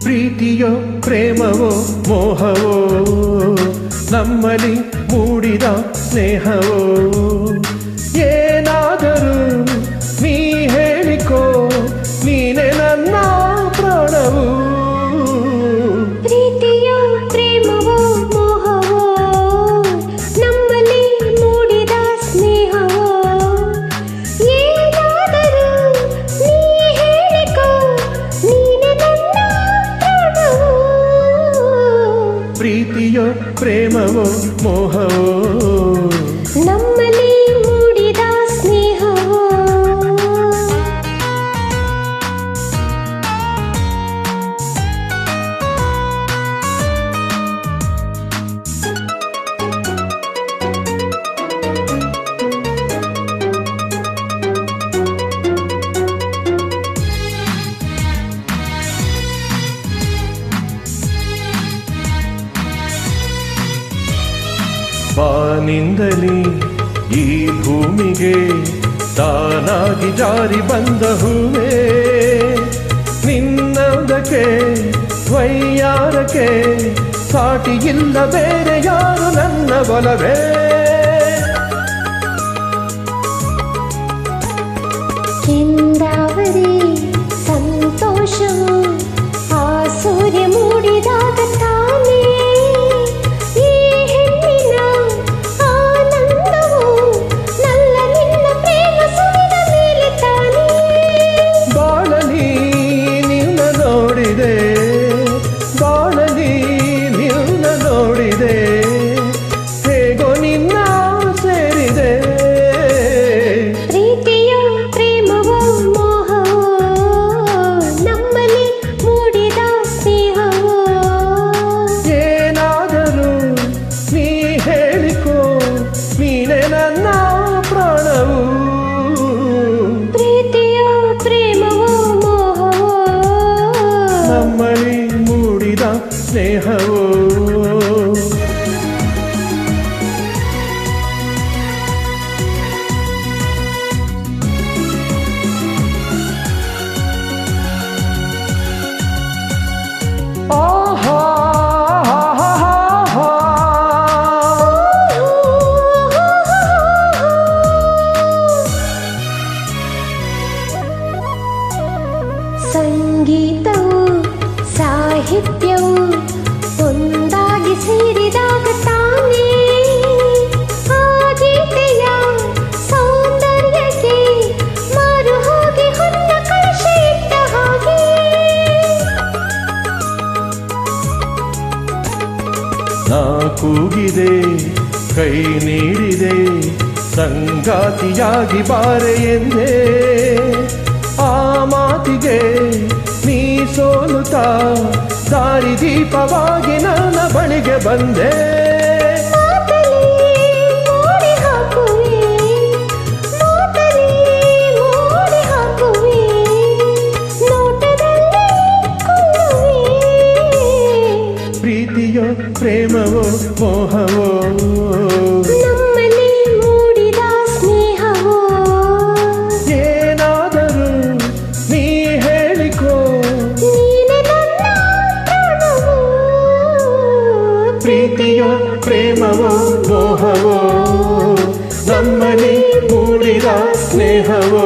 ಪ್ರೀತಿಯೋ ಪ್ರೇಮವೋ ಮೋಹವೋ ನಮ್ಮಲ್ಲಿ ಮೂಡಿದ ಸ್ನೇಹವೋ ಏನಾದರೂ ನೀ ಹೇಳಿಕೋ ನೀನೆ ನನ್ನ ಪ್ರಾಣವು ಪ್ರೀತಿಯೋ ಪ್ರೇಮವೋ ಮೋಹವೋ ನಮ್ಮಲ್ಲಿ ಮೂಡಿದ ಸ್ನೇಹವೋ ಏನಾದರೂ ನೀ ಹೇಳಿಕೋ ನೀನೆ ನನ್ನ ಪ್ರಾಣವು ಪ್ರೀತಿಯೋ ಪ್ರೇಮವೋ ಮೋಹವೋ ನಮ್ಮಲ್ಲಿ ಮೂಡಿದ ಸ್ನೇಹವೋ ಬಾನಿಂದಲೇ ಈ ಭೂಮಿಗೆ ತಾನಾಗಿ ಜಾರಿ ಬಂದ ಹೂವೇ ನಿನ್ನದಕ್ಕೆ ವೈಯಾರಕ್ಕೆ ಸಾಟಿ ಇಲ್ಲ ಬೇರೆ ಯಾರು ನನ್ನ ಬಲವೇ ಕೆಂದಾವರಿ ಸಂತೋಷವು ಆ ಸೂರ್ಯ ಮೂಡಿದಾಗ ತಾನೇ ಈ ಹೆಣ್ಣಿನ ಆನಂದವು ನನ್ನ ನಿನ್ನ ಪ್ರೇಮ ಸುರಿದ ಮೇಲೆ ತಾನೇ ಬಾಳಲಿ ನಿನ್ನ ನೋಡಿದೆ ಬಾಳಲಿ ನಿನ್ನ ನೋಡಿದೆ ಹೇಗೋ ನಿನ್ನ ಸೇರಿದೆ ಪ್ರೀತಿಯೋ ಪ್ರೇಮವೋ ಮೋಹವೋ ನಮ್ಮಲ್ಲಿ ಮೂಡಿದ ಸ್ನೇಹವೋ ಏನಾದರೂ ನೀ ಹೇಳಿಕೋ ನೀನೆ ನನ್ನ ಪ್ರಾಣವು ಪ್ರೀತಿಯೋ ಪ್ರೇಮವೋ ಮೋಹವೋ ನಮ್ಮಲ್ಲಿ ಮೂಡಿದ ಸ್ನೇಹವೋ ಆಹಾ ಸಂಗೀತವು ಸಾಹಿತ್ಯವು ಒಂದಾಗಿ ಸೇರಿದಾಗ ತಾನೇ ಆ ಗೀತೆಯ ಸೌಂದರ್ಯಕ್ಕೆ ಮಾರು ಹೋಗಿ ಹೊನ್ನ ಕಳಶ ಇಟ್ಟ ಹಾಗೆ ನಾ ಕೂಗಿದೆ ಕೈ ನೀಡಿದೆ ಸಂಗಾತಿಯಾಗಿ ಬಾರೆ ಎಂದೇ ಆ ಮಾತಿಗೆ ನೀ ಸೋಲುತ್ತಾ ದಾರಿ ದೀಪವಾಗಿ ನನ್ನ ಬಳಿಗೆ ಬಂದೆ ಮಾತಲಿ ಮೋಡಿ ಹಾಕುವೆ ಮಾತಲಿ ಮೋಡಿ ಹಾಕುವೆ ನೋಟದಲ್ಲಿ ಕೊಳ್ಳುವೆ ಪ್ರೀತಿಯೋ ಪ್ರೇಮವೋ ಮೋಹವೋ ನಮ್ಮಲ್ಲಿ ಮೂಡಿದ ಸ್ನೇಹವೋ ಏನಾದರೂ ನೀ ಹೇಳಿಕೋ ನೀನೆ ನನ್ನ ಪ್ರಾಣವು ಪ್ರೀತಿಯೋ ಪ್ರೇಮವೋ ಮೋಹವೋ ನಮ್ಮಲ್ಲಿ ಮೂಡಿದ ಸ್ನೇಹವೋ